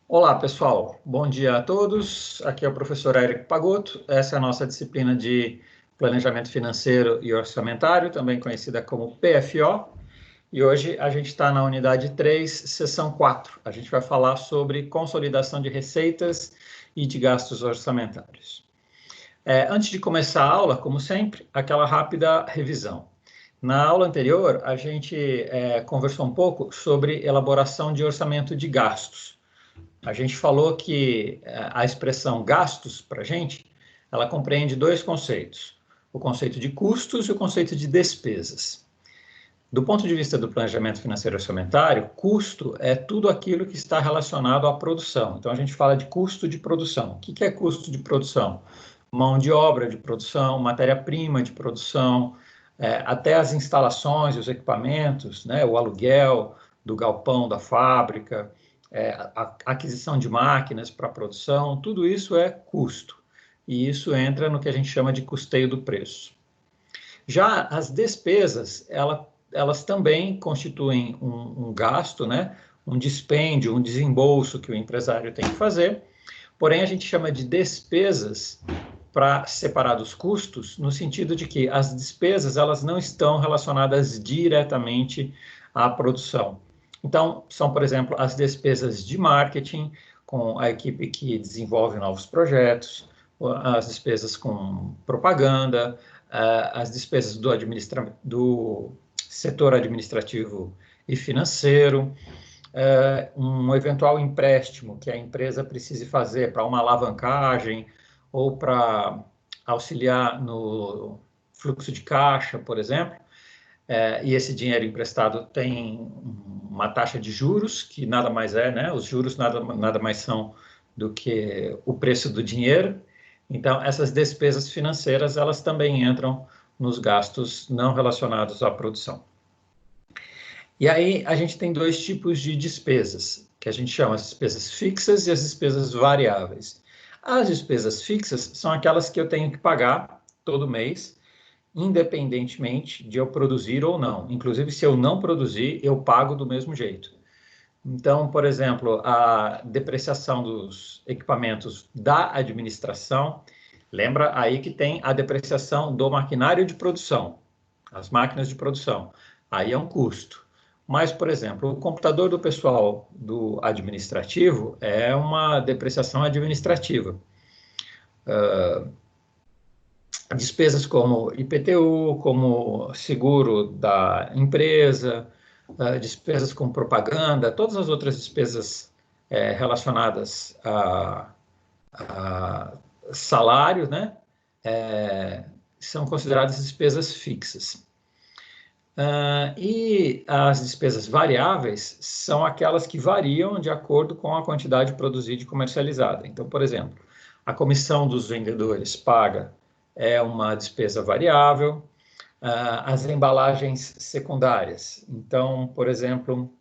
Olá, pessoal. Bom dia a todos. Aqui é o professor Érico Pagotto. Essa é a nossa disciplina de Planejamento Financeiro e Orçamentário, também conhecida como PFO. E hoje a gente está na unidade 3, seção 4. A gente vai falar sobre consolidação de receitas e de gastos orçamentários. Antes de começar a aula, como sempre, aquela rápida revisão. Na aula anterior, a gente conversou um pouco sobre elaboração de orçamento de gastos. A gente falou que a expressão gastos, para a gente, ela compreende dois conceitos: o conceito de custos e o conceito de despesas. Do ponto de vista do planejamento financeiro orçamentário, custo é tudo aquilo que está relacionado à produção. Então, a gente fala de custo de produção. O que é custo de produção? Mão de obra de produção, matéria-prima de produção, até as instalações, os equipamentos, né, o aluguel do galpão da fábrica, a aquisição de máquinas para produção, tudo isso é custo. E isso entra no que a gente chama de custeio do preço. Já as despesas, elas também constituem um gasto, né? Um dispêndio, um desembolso que o empresário tem que fazer, porém a gente chama de despesas para separar dos custos, no sentido de que as despesas elas não estão relacionadas diretamente à produção. Então, são, por exemplo, as despesas de marketing, com a equipe que desenvolve novos projetos, as despesas com propaganda, as despesas do setor administrativo e financeiro, um eventual empréstimo que a empresa precise fazer para uma alavancagem ou para auxiliar no fluxo de caixa, por exemplo, e esse dinheiro emprestado tem uma taxa de juros, que nada mais é, né? Os juros nada mais são do que o preço do dinheiro. Então, essas despesas financeiras, elas também entram nos gastos não relacionados à produção. E aí, a gente tem dois tipos de despesas, que a gente chama as despesas fixas e as despesas variáveis. As despesas fixas são aquelas que eu tenho que pagar todo mês, independentemente de eu produzir ou não. Inclusive, se eu não produzir, eu pago do mesmo jeito. Então, por exemplo, a depreciação dos equipamentos da administração, lembra aí que tem a depreciação do maquinário de produção, as máquinas de produção. Aí é um custo. Mas, por exemplo, o computador do pessoal do administrativo é uma depreciação administrativa. Despesas como IPTU, como seguro da empresa, despesas com propaganda, todas as outras despesas relacionadas a salário, né, são consideradas despesas fixas. E as despesas variáveis são aquelas que variam de acordo com a quantidade produzida e comercializada. Então, por exemplo, a comissão dos vendedores paga é uma despesa variável, as embalagens secundárias. Então, por exemplo,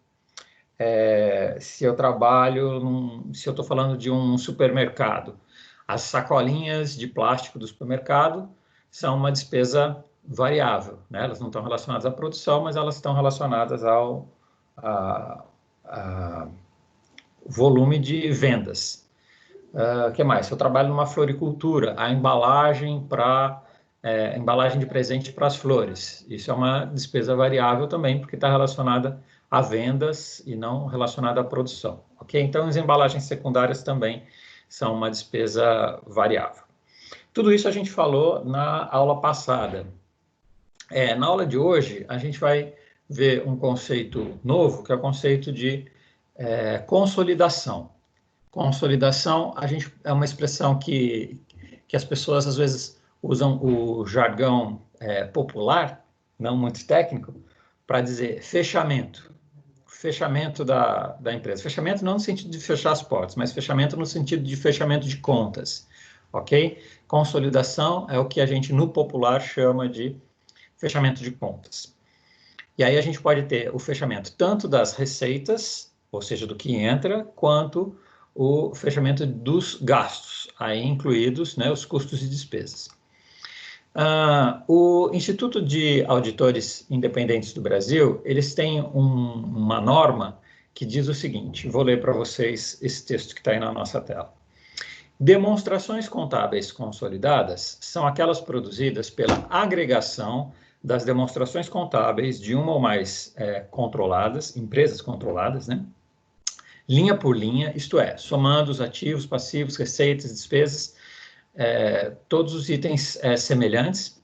se eu estou falando de um supermercado, as sacolinhas de plástico do supermercado são uma despesa variável, né? Elas não estão relacionadas à produção, mas elas estão relacionadas ao volume de vendas. O que mais? Se eu trabalho numa floricultura, a embalagem embalagem de presente para as flores. Isso é uma despesa variável também, porque está relacionada a vendas e não relacionada à produção. Ok? Então, as embalagens secundárias também são uma despesa variável. Tudo isso a gente falou na aula passada. Na aula de hoje, a gente vai ver um conceito novo, que é o conceito de consolidação. Consolidação, é uma expressão que as pessoas às vezes usam o jargão popular, não muito técnico, para dizer fechamento. Fechamento da empresa. Fechamento não no sentido de fechar as portas, mas fechamento no sentido de fechamento de contas, ok? Consolidação é o que a gente no popular chama de fechamento de contas. E aí a gente pode ter o fechamento tanto das receitas, ou seja, do que entra, quanto o fechamento dos gastos, aí incluídos, né, os custos e despesas. O Instituto de Auditores Independentes do Brasil, eles têm uma norma que diz o seguinte, vou ler para vocês esse texto que está aí na nossa tela. Demonstrações contábeis consolidadas são aquelas produzidas pela agregação das demonstrações contábeis de uma ou mais empresas controladas, né? Linha por linha, isto é, somando os ativos, passivos, receitas, despesas, todos os itens semelhantes,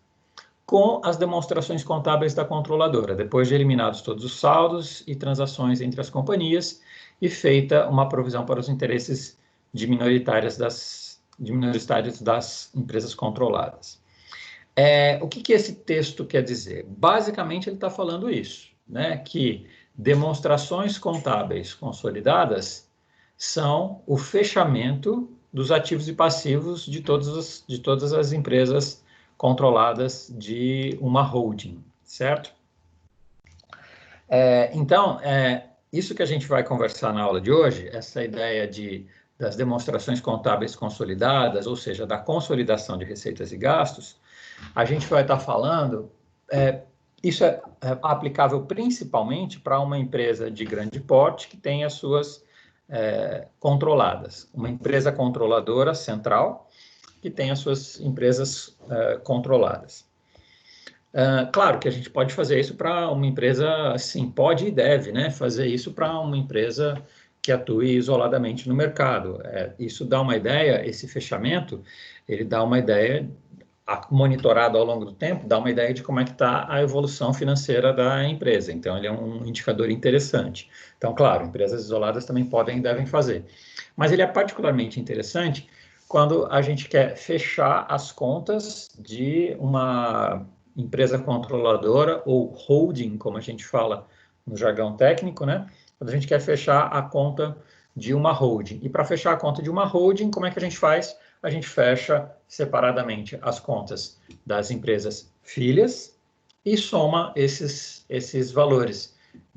com as demonstrações contábeis da controladora, depois de eliminados todos os saldos e transações entre as companhias e feita uma provisão para os interesses de minoritários das empresas controladas. O que esse texto quer dizer? Basicamente, ele está falando isso, né? Que demonstrações contábeis consolidadas são o fechamento dos ativos e passivos de todas as empresas controladas de uma holding, certo? Então, isso que a gente vai conversar na aula de hoje, essa ideia das demonstrações contábeis consolidadas, ou seja, da consolidação de receitas e gastos, a gente vai estar falando, isso é aplicável principalmente para uma empresa de grande porte que tem as suas controladas, uma empresa controladora central que tem as suas empresas controladas. Claro que a gente pode fazer isso para uma empresa, sim, pode e deve, né, fazer isso para uma empresa que atue isoladamente no mercado. Isso dá uma ideia, esse fechamento, ele dá uma ideia, monitorado ao longo do tempo, dá uma ideia de como é que está a evolução financeira da empresa. Então, ele é um indicador interessante. Então, claro, empresas isoladas também podem e devem fazer. Mas ele é particularmente interessante quando a gente quer fechar as contas de uma empresa controladora ou holding, como a gente fala no jargão técnico, né? Quando a gente quer fechar a conta de uma holding. E para fechar a conta de uma holding, como é que a gente faz? A gente fecha separadamente as contas das empresas filhas e soma esses valores,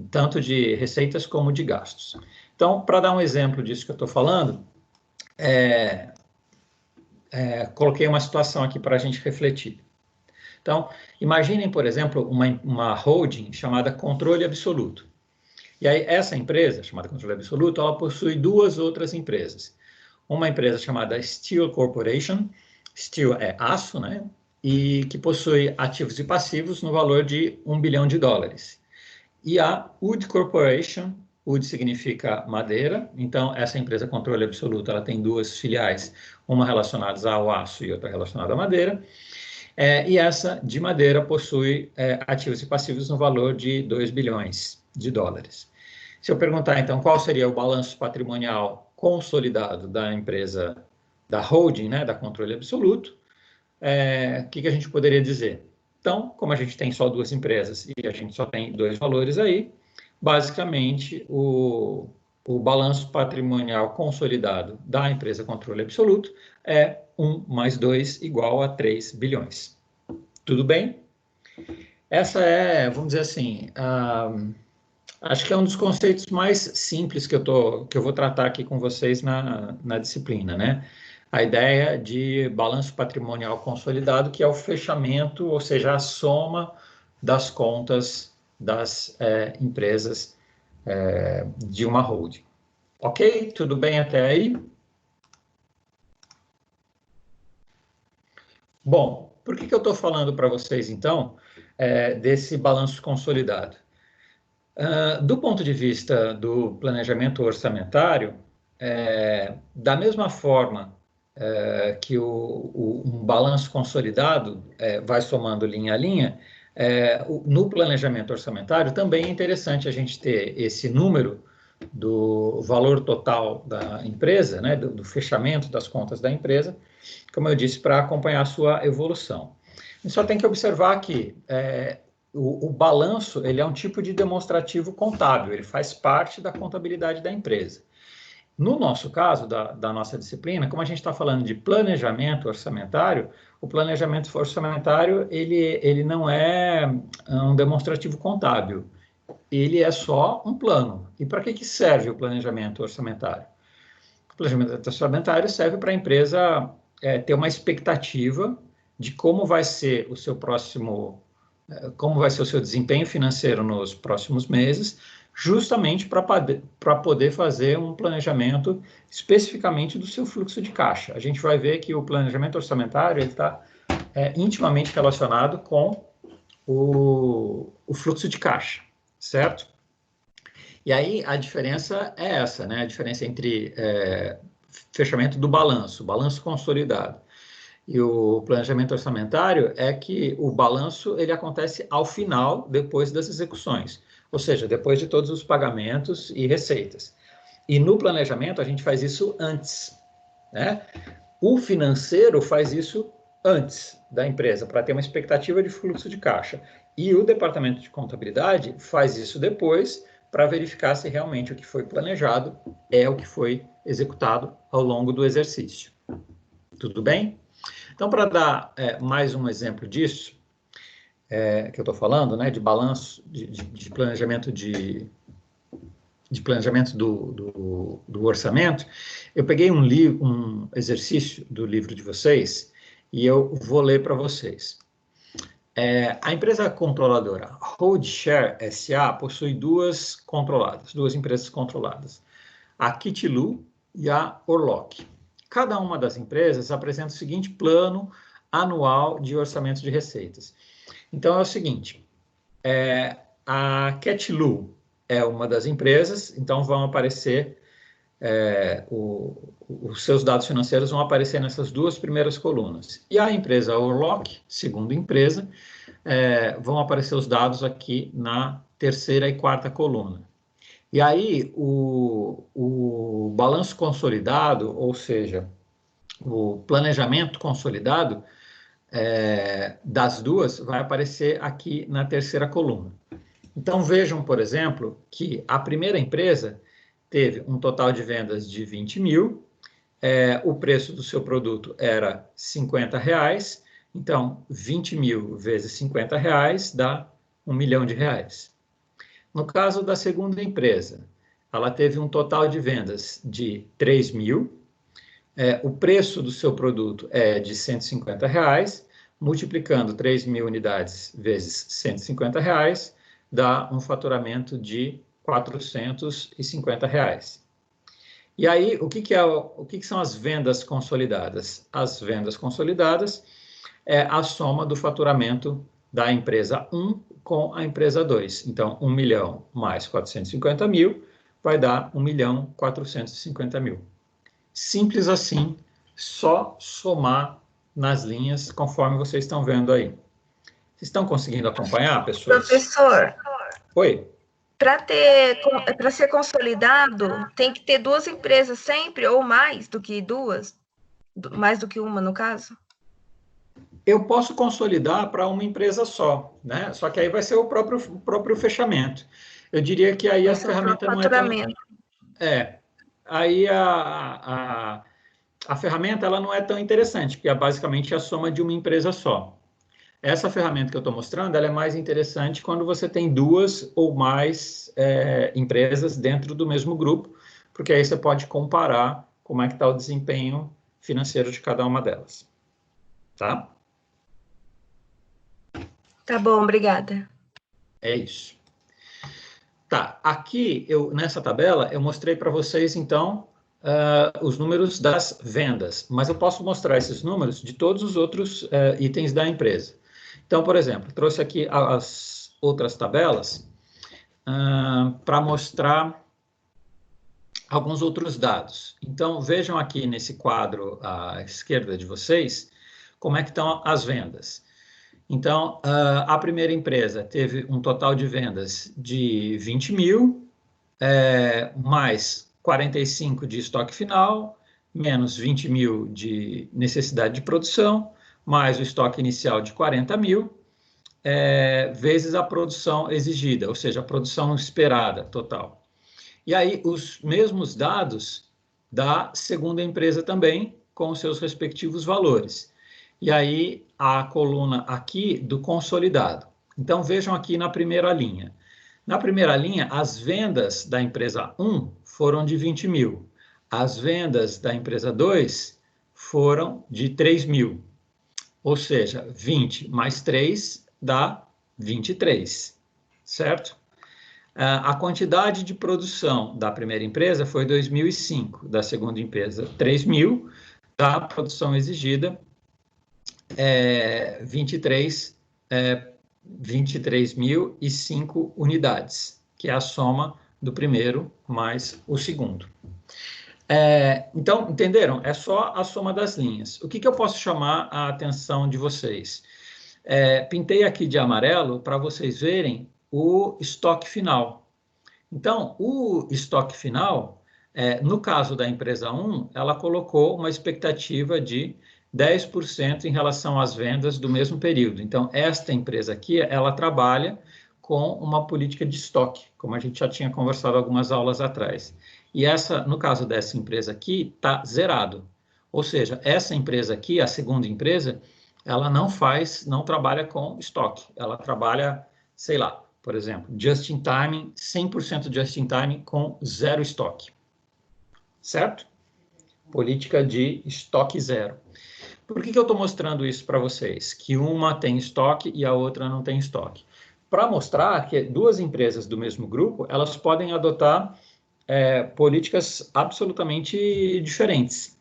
tanto de receitas como de gastos. Então, para dar um exemplo disso que eu estou falando, coloquei uma situação aqui para a gente refletir. Então, imaginem, por exemplo, uma holding chamada Controle Absoluto. E aí, essa empresa, chamada Controle Absoluto, ela possui duas outras empresas. Uma empresa chamada Steel Corporation, steel é aço, né? E que possui ativos e passivos no valor de $1 bilhão. E a Wood Corporation, Wood significa madeira, então essa empresa Controle Absoluto, ela tem duas filiais, uma relacionada ao aço e outra relacionada à madeira. E essa de madeira possui ativos e passivos no valor de $2 bilhões. Se eu perguntar, então, qual seria o balanço patrimonial consolidado da empresa, da holding, né, da Controle Absoluto, o que a gente poderia dizer? Então, como a gente tem só duas empresas e a gente só tem dois valores aí, basicamente, o balanço patrimonial consolidado da empresa Controle Absoluto é 1 mais 2 igual a 3 bilhões. Tudo bem? Essa vamos dizer assim, acho que é um dos conceitos mais simples que eu vou tratar aqui com vocês na disciplina, né? A ideia de balanço patrimonial consolidado, que é o fechamento, ou seja, a soma das contas das empresas de uma holding. Ok? Tudo bem até aí? Bom, por que eu estou falando para vocês, então, desse balanço consolidado? Do ponto de vista do planejamento orçamentário, da mesma forma que um balanço consolidado vai somando linha a linha, no planejamento orçamentário também é interessante a gente ter esse número do valor total da empresa, né, do fechamento das contas da empresa, como eu disse, para acompanhar a sua evolução. E só tem que observar que o balanço ele é um tipo de demonstrativo contábil, ele faz parte da contabilidade da empresa. No nosso caso, da nossa disciplina, como a gente está falando de planejamento orçamentário, o planejamento orçamentário ele não é um demonstrativo contábil, ele é só um plano. E para que serve o planejamento orçamentário? O planejamento orçamentário serve para a empresa ter uma expectativa de como vai ser o seu desempenho financeiro nos próximos meses, justamente para poder fazer um planejamento especificamente do seu fluxo de caixa. A gente vai ver que o planejamento orçamentário está intimamente relacionado com o fluxo de caixa, certo? E aí a diferença é essa, né? A diferença entre fechamento do balanço consolidado, e o planejamento orçamentário é que o balanço ele acontece ao final, depois das execuções, ou seja, depois de todos os pagamentos e receitas. E no planejamento a gente faz isso antes, né? O financeiro faz isso antes da empresa, para ter uma expectativa de fluxo de caixa. E o departamento de contabilidade faz isso depois, para verificar se realmente o que foi planejado é o que foi executado ao longo do exercício. Tudo bem? Então, para dar mais um exemplo disso, que eu estou falando, né, de balanço, de planejamento planejamento do orçamento, eu peguei um exercício do livro de vocês e eu vou ler para vocês. A empresa controladora HoldShare SA possui duas empresas controladas, a Kitlu e a Orlock. Cada uma das empresas apresenta o seguinte plano anual de orçamento de receitas. Então, é o seguinte, a Kitlu é uma das empresas, então vão aparecer, os seus dados financeiros vão aparecer nessas duas primeiras colunas. E a empresa Orlock, segunda empresa, vão aparecer os dados aqui na terceira e quarta coluna. E aí, o balanço consolidado, ou seja, o planejamento consolidado das duas, vai aparecer aqui na terceira coluna. Então, vejam, por exemplo, que a primeira empresa teve um total de vendas de 20 mil, o preço do seu produto era R$50, então 20 mil vezes R$50 dá R$1 milhão. No caso da segunda empresa, ela teve um total de vendas de 3 mil, o preço do seu produto é de R$150, multiplicando 3 mil unidades vezes R$150, dá um faturamento de R$450. E aí, o que são as vendas consolidadas? As vendas consolidadas é a soma do faturamento da empresa 1 com a empresa 2. Então, 1 milhão mais 450 mil vai dar 1.450.000. Simples assim, só somar nas linhas, conforme vocês estão vendo aí. Vocês estão conseguindo acompanhar, pessoas? Professor, Oi? para ser consolidado, tem que ter duas empresas sempre, ou mais do que duas? Mais do que uma, no caso? Eu posso consolidar para uma empresa só, né? Só que aí vai ser o próprio fechamento. Eu diria que aí a ferramenta não é tão... Aí a ferramenta ela não é tão interessante, porque é basicamente a soma de uma empresa só. Essa ferramenta que eu estou mostrando, ela é mais interessante quando você tem duas ou mais empresas dentro do mesmo grupo, porque aí você pode comparar como é que está o desempenho financeiro de cada uma delas. Tá? Tá bom, obrigada. É isso. Tá, aqui, nessa tabela, eu mostrei para vocês, então, os números das vendas, mas eu posso mostrar esses números de todos os outros itens da empresa. Então, por exemplo, trouxe aqui as outras tabelas para mostrar alguns outros dados. Então, vejam aqui nesse quadro à esquerda de vocês como é que estão as vendas. Então, a primeira empresa teve um total de vendas de 20 mil, mais 45 de estoque final, menos 20 mil de necessidade de produção, mais o estoque inicial de 40 mil, vezes a produção exigida, ou seja, a produção esperada total. E aí, os mesmos dados da segunda empresa também, com os seus respectivos valores. E aí, a coluna aqui do consolidado. Então, vejam aqui na primeira linha. Na primeira linha, as vendas da empresa 1 foram de 20 mil. As vendas da empresa 2 foram de 3 mil. Ou seja, 20 mais 3 dá 23, certo? A quantidade de produção da primeira empresa foi 2.005, da segunda empresa 3.000, da produção exigida 23.005 unidades, que é a soma do primeiro mais o segundo. Então, entenderam? É só a soma das linhas. O que eu posso chamar a atenção de vocês? Pintei aqui de amarelo para vocês verem o estoque final. Então, o estoque final, no caso da empresa 1, ela colocou uma expectativa de 10% em relação às vendas do mesmo período. Então, esta empresa aqui, ela trabalha com uma política de estoque, como a gente já tinha conversado algumas aulas atrás. E no caso dessa empresa aqui, está zerado. Ou seja, essa empresa aqui, a segunda empresa, ela não trabalha com estoque. Ela trabalha, sei lá, por exemplo, just in time, 100% just in time com zero estoque. Certo? Política de estoque zero. Por que eu estou mostrando isso para vocês? Que uma tem estoque e a outra não tem estoque. Para mostrar que duas empresas do mesmo grupo, elas podem adotar políticas absolutamente diferentes.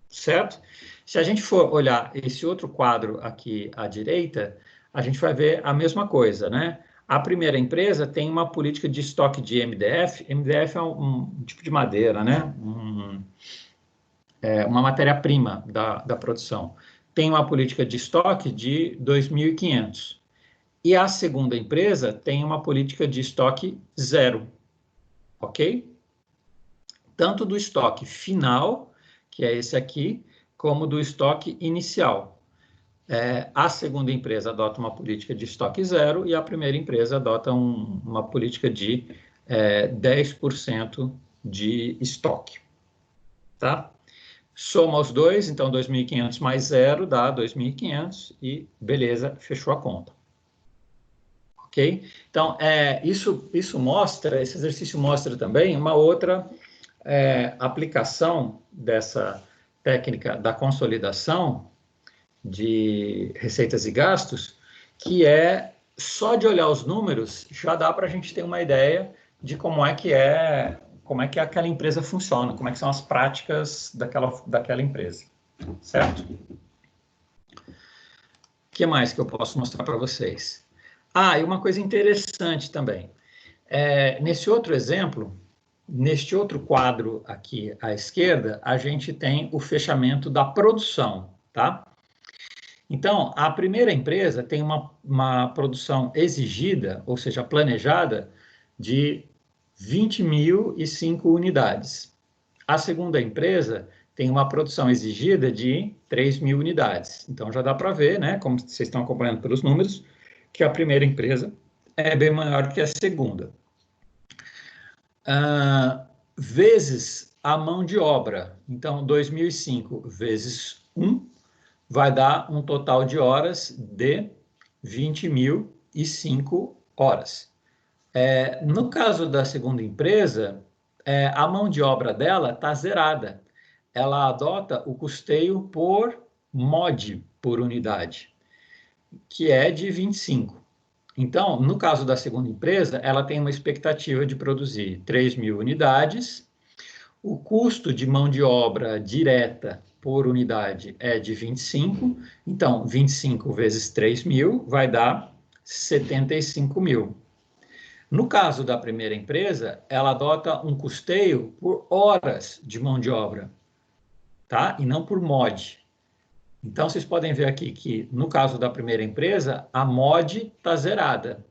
Certo? Se a gente for olhar esse outro quadro aqui à direita, a gente vai ver a mesma coisa, né? A primeira empresa tem uma política de estoque de MDF. MDF é um tipo de madeira, né? Uma matéria-prima da produção. Tem uma política de estoque de 2.500. E a segunda empresa tem uma política de estoque zero. Ok? Tanto do estoque final, que é esse aqui, como do estoque inicial. A segunda empresa adota uma política de estoque zero e a primeira empresa adota uma política de 10% de estoque. Tá? Soma os dois, então 2.500 mais zero dá 2.500 e beleza, fechou a conta. Ok? Então, esse exercício mostra também uma outra aplicação dessa técnica da consolidação de receitas e gastos, que só de olhar os números, já dá para a gente ter uma ideia de como é que aquela empresa funciona, como é que são as práticas daquela empresa, certo? O que mais que eu posso mostrar para vocês? E uma coisa interessante também, nesse outro exemplo, neste outro quadro aqui à esquerda, a gente tem o fechamento da produção, tá? Então, a primeira empresa tem uma produção exigida, ou seja, planejada, de 20.005 unidades. A segunda empresa tem uma produção exigida de 3.000 unidades. Então, já dá para ver, né, como vocês estão acompanhando pelos números, que a primeira empresa é bem maior que a segunda. Vezes a mão de obra. Então, 2.005 vezes 1 vai dar um total de horas de 20.005 horas. No caso da segunda empresa, a mão de obra dela está zerada. Ela adota o custeio por MOD, por unidade, que é de 25. Então, no caso da segunda empresa, ela tem uma expectativa de produzir 3.000 unidades. O custo de mão de obra direta por unidade é de 25. Então, 25 vezes 3.000 vai dar 75.000. No caso da primeira empresa, ela adota um custeio por horas de mão de obra, tá? E não por MOD. Então, vocês podem ver aqui que, no caso da primeira empresa, a MOD está zerada,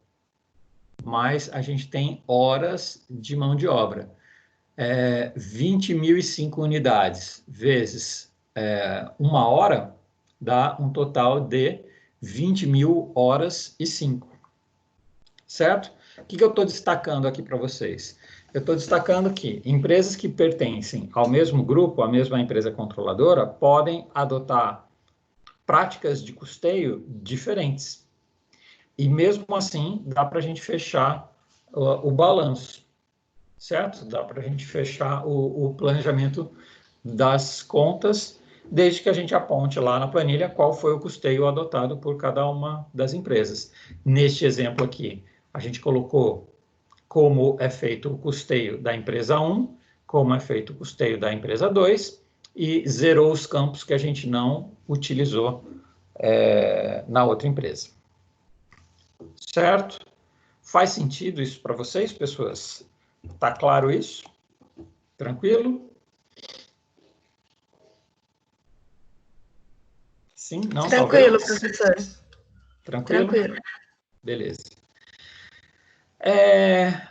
mas a gente tem horas de mão de obra. 20.005 unidades vezes 1 hora dá um total de 20.000 horas e 5. Certo? O que eu estou destacando aqui para vocês? Eu estou destacando que empresas que pertencem ao mesmo grupo, à mesma empresa controladora, podem adotar práticas de custeio diferentes. E mesmo assim, dá para a gente fechar o balanço, certo? Dá para a gente fechar o planejamento das contas, desde que a gente aponte lá na planilha qual foi o custeio adotado por cada uma das empresas. Neste exemplo aqui, a gente colocou como é feito o custeio da empresa 1, como é feito o custeio da empresa 2, e zerou os campos que a gente não utilizou na outra empresa. Certo? Faz sentido isso para vocês, pessoas? Tá claro isso? Tranquilo? Sim? Não? Tranquilo, Talvez? professor. Tranquilo? Tranquilo. Beleza.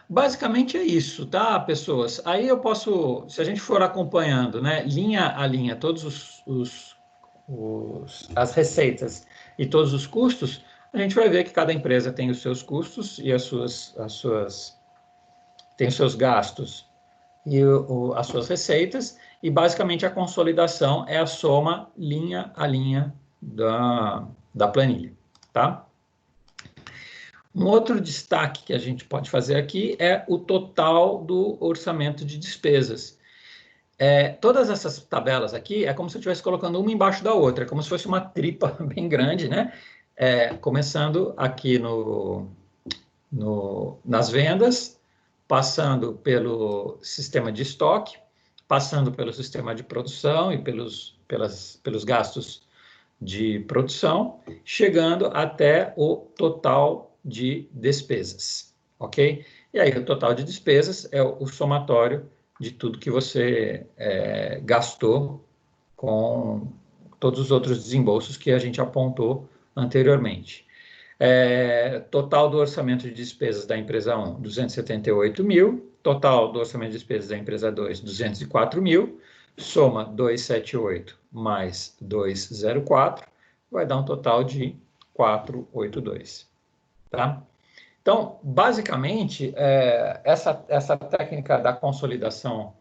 Basicamente é isso, tá, pessoas? Aí eu posso, se a gente for acompanhando, né, linha a linha, todos as receitas e todos os custos, a gente vai ver que cada empresa tem os seus custos e tem os seus gastos e as suas receitas, e basicamente a consolidação é a soma linha a linha da planilha, tá? Um outro destaque que a gente pode fazer aqui é o total do orçamento de despesas. Todas essas tabelas aqui é como se eu estivesse colocando uma embaixo da outra, é como se fosse uma tripa bem grande, né? Começando aqui nas vendas, passando pelo sistema de estoque, passando pelo sistema de produção e pelos gastos de produção, chegando até o total de despesas, ok? E aí o total de despesas é o somatório de tudo que você gastou com todos os outros desembolsos que a gente apontou anteriormente. Total do orçamento de despesas da empresa 1, 278 mil. Total do orçamento de despesas da empresa 2, 204 mil. Soma 278 mais 204, vai dar um total de 482. Tá? Então, basicamente, essa técnica da consolidação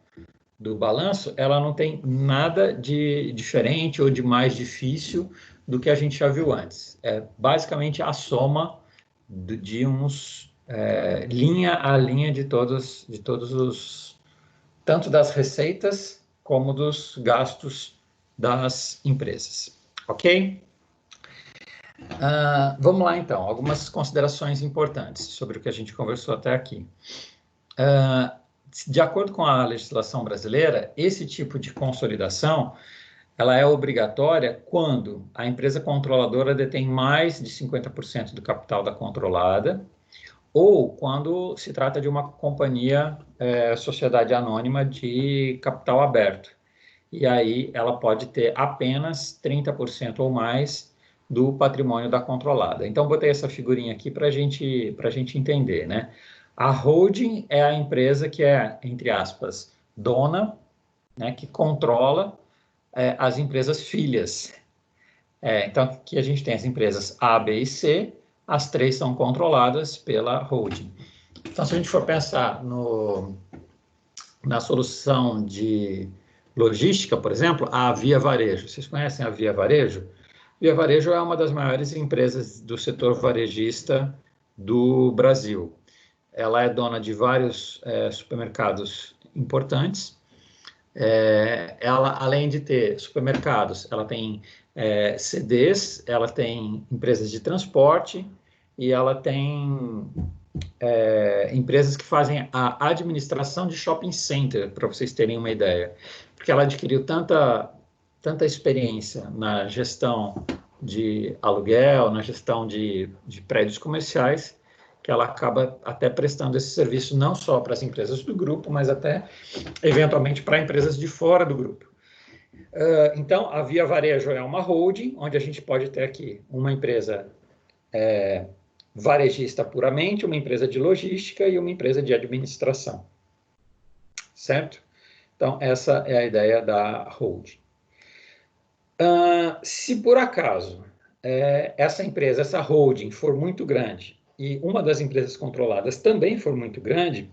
do balanço, ela não tem nada de diferente ou de mais difícil do que a gente já viu antes. É basicamente a soma de linha a linha de todos os, tanto das receitas como dos gastos das empresas. Ok? Vamos lá, então. Algumas considerações importantes sobre o que a gente conversou até aqui. De acordo com a legislação brasileira, esse tipo de consolidação ela é obrigatória quando a empresa controladora detém mais de 50% do capital da controlada ou quando se trata de uma companhia, sociedade anônima de capital aberto. E aí ela pode ter apenas 30% ou mais do patrimônio da controlada. Então, botei essa figurinha aqui para a gente entender, né? A holding é a empresa que é, entre aspas, dona, né, que controla as empresas filhas. Então, aqui a gente tem as empresas A, B e C, as três são controladas pela holding. Então, se a gente for pensar na solução de logística, por exemplo, a Via Varejo. Vocês conhecem a Via Varejo? Via Varejo é uma das maiores empresas do setor varejista do Brasil. Ela é dona de vários supermercados importantes. Ela, além de ter supermercados, ela tem CDs, ela tem empresas de transporte e ela tem empresas que fazem a administração de shopping center, para vocês terem uma ideia. Porque ela adquiriu tanta experiência na gestão de aluguel, na gestão de prédios comerciais, que ela acaba até prestando esse serviço não só para as empresas do grupo, mas até, eventualmente, para empresas de fora do grupo. Então, a Via Varejo é uma holding, onde a gente pode ter aqui uma empresa varejista puramente, uma empresa de logística e uma empresa de administração. Certo? Então, essa é a ideia da holding. Se por acaso essa holding for muito grande e uma das empresas controladas também for muito grande,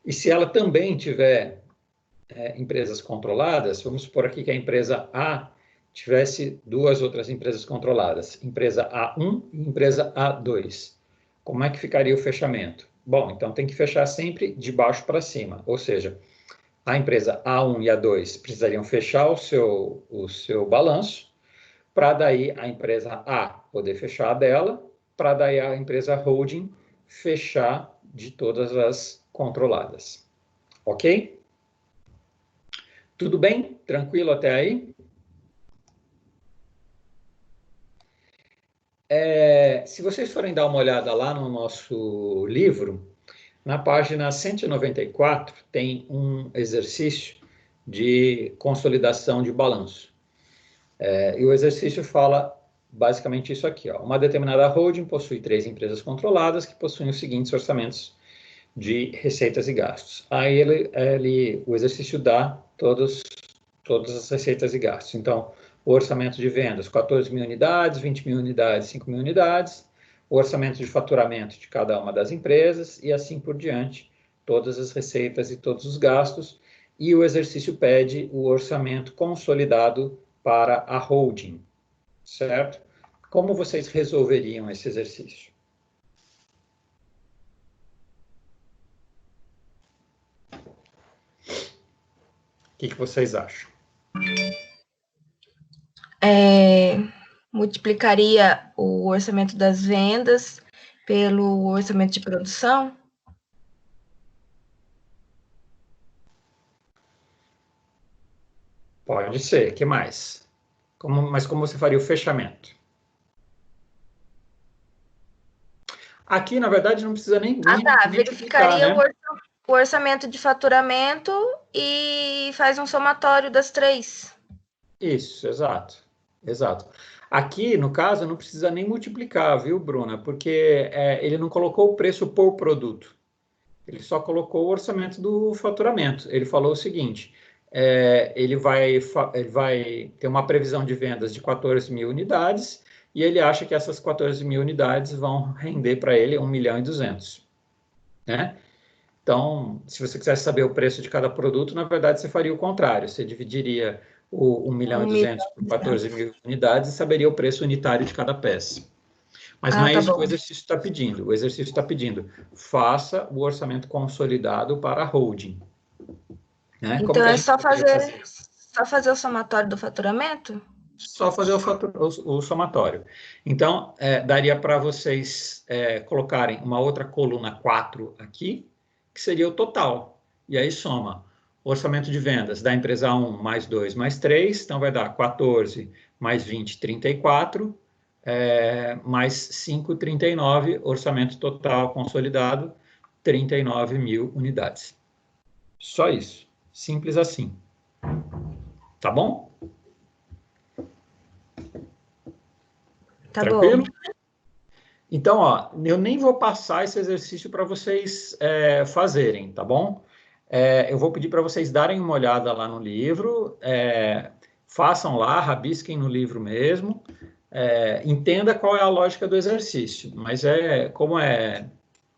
e se ela também tiver empresas controladas, vamos supor aqui que a empresa A tivesse duas outras empresas controladas, empresa A1 e empresa A2. Como é que ficaria o fechamento? Bom, então tem que fechar sempre de baixo para cima, ou seja, a empresa A1 e A2 precisariam fechar o seu balanço, para daí a empresa A poder fechar a dela, para daí a empresa holding fechar de todas as controladas. Ok? Tudo bem? Tranquilo até aí? Se vocês forem dar uma olhada lá no nosso livro, na página 194 tem um exercício de consolidação de balanço. E o exercício fala basicamente isso aqui, ó. Uma determinada holding possui 3 empresas controladas que possuem os seguintes orçamentos de receitas e gastos. Aí o exercício dá todas as receitas e gastos. Então, o orçamento de vendas, 14 mil unidades, 20 mil unidades, 5 mil unidades, o orçamento de faturamento de cada uma das empresas e assim por diante, todas as receitas e todos os gastos. E o exercício pede o orçamento consolidado para a holding, certo? Como vocês resolveriam esse exercício? O que vocês acham? Multiplicaria o orçamento das vendas pelo orçamento de produção? Pode ser. O que mais? Mas como você faria o fechamento? Aqui, na verdade, não precisa nem multiplicar, verificaria né? o orçamento de faturamento e faz um somatório das 3. Isso, exato. Exato. Aqui, no caso, não precisa nem multiplicar, viu, Bruna? Porque ele não colocou o preço por produto. Ele só colocou o orçamento do faturamento. Ele falou o seguinte: ele vai ter uma previsão de vendas de 14 mil unidades e ele acha que essas 14 mil unidades vão render para ele 1 milhão e 200, né? Então, se você quisesse saber o preço de cada produto, na verdade, você faria o contrário. Você dividiria o 1 milhão e 200 por 14 mil unidades e saberia o preço unitário de cada peça. Mas não é isso que o exercício está pedindo. O exercício está pedindo, faça o orçamento consolidado para a holding. Né? Então, é só fazer o somatório do faturamento? Só fazer o somatório. Então, daria para vocês colocarem uma outra coluna 4 aqui, que seria o total. E aí soma o orçamento de vendas da empresa 1 mais 2 mais 3, então vai dar 14 mais 20, 34, mais 5, 39, orçamento total consolidado, 39 mil unidades. Só isso. Simples assim. Tá bom? Tá Tranquilo? bom. Então, ó, eu nem vou passar esse exercício para vocês fazerem, tá bom? Eu vou pedir para vocês darem uma olhada lá no livro, façam lá, rabisquem no livro mesmo, entenda qual é a lógica do exercício, mas como é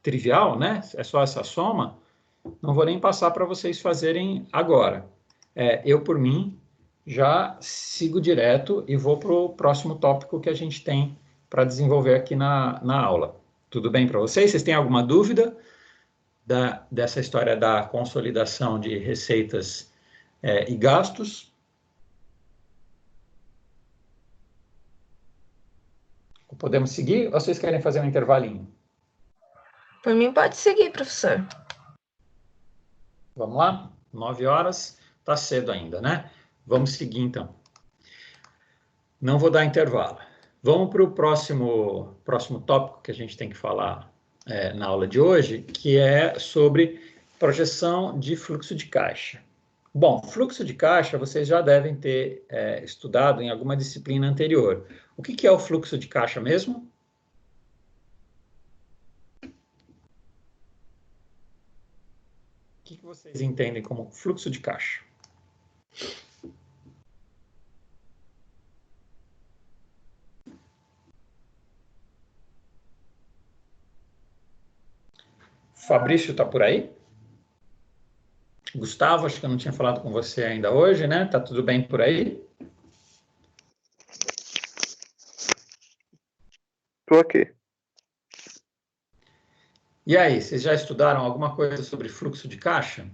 trivial, né? É só essa soma, não vou nem passar para vocês fazerem agora. Eu, por mim, já sigo direto e vou para o próximo tópico que a gente tem para desenvolver aqui na aula. Tudo bem para vocês? Vocês têm alguma dúvida dessa história da consolidação de receitas e gastos? Podemos seguir ou vocês querem fazer um intervalinho? Por mim, pode seguir, professor. Vamos lá? 9 horas, está cedo ainda, né? Vamos seguir então. Não vou dar intervalo. Vamos para o próximo tópico que a gente tem que falar na aula de hoje, que é sobre projeção de fluxo de caixa. Bom, fluxo de caixa vocês já devem ter estudado em alguma disciplina anterior. O que é o fluxo de caixa mesmo? O que vocês entendem como fluxo de caixa? Fabrício está por aí? Gustavo, acho que eu não tinha falado com você ainda hoje, né? Tá tudo bem por aí? Estou aqui. E aí, vocês já estudaram alguma coisa sobre fluxo de caixa?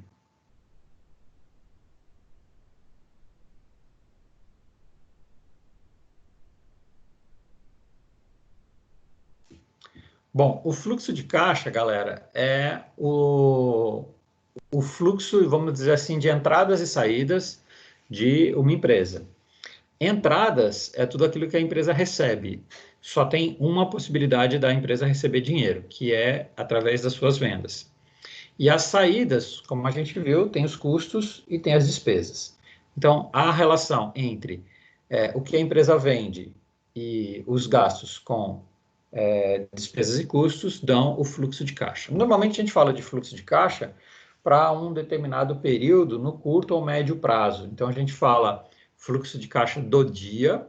Bom, o fluxo de caixa, galera, é o fluxo, vamos dizer assim, de entradas e saídas de uma empresa. Entradas é tudo aquilo que a empresa recebe. Só tem uma possibilidade da empresa receber dinheiro, que é através das suas vendas. E as saídas, como a gente viu, tem os custos e tem as despesas. Então, a relação entre o que a empresa vende e os gastos com despesas e custos dão o fluxo de caixa. Normalmente a gente fala de fluxo de caixa para um determinado período no curto ou médio prazo. Então a gente fala fluxo de caixa do dia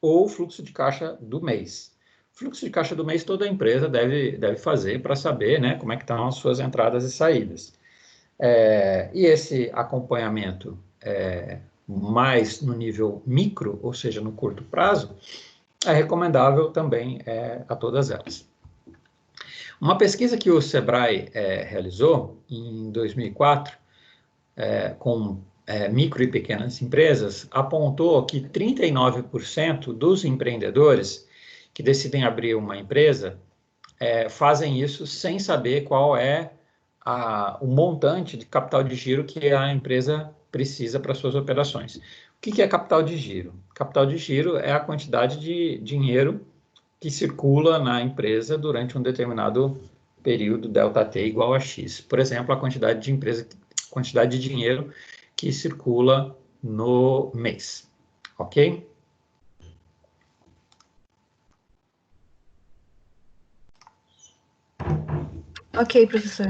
ou fluxo de caixa do mês. Fluxo de caixa do mês toda empresa deve fazer para saber, né, como é que estão as suas entradas e saídas. E esse acompanhamento mais no nível micro, ou seja, no curto prazo, é recomendável também a todas elas. Uma pesquisa que o Sebrae realizou em 2004, com micro e pequenas empresas, apontou que 39% dos empreendedores que decidem abrir uma empresa fazem isso sem saber qual é o montante de capital de giro que a empresa precisa para suas operações. O que é capital de giro? Capital de giro é a quantidade de dinheiro que circula na empresa durante um determinado período delta T igual a X. Por exemplo, a quantidade de dinheiro que circula no mês. Ok? Ok, professor.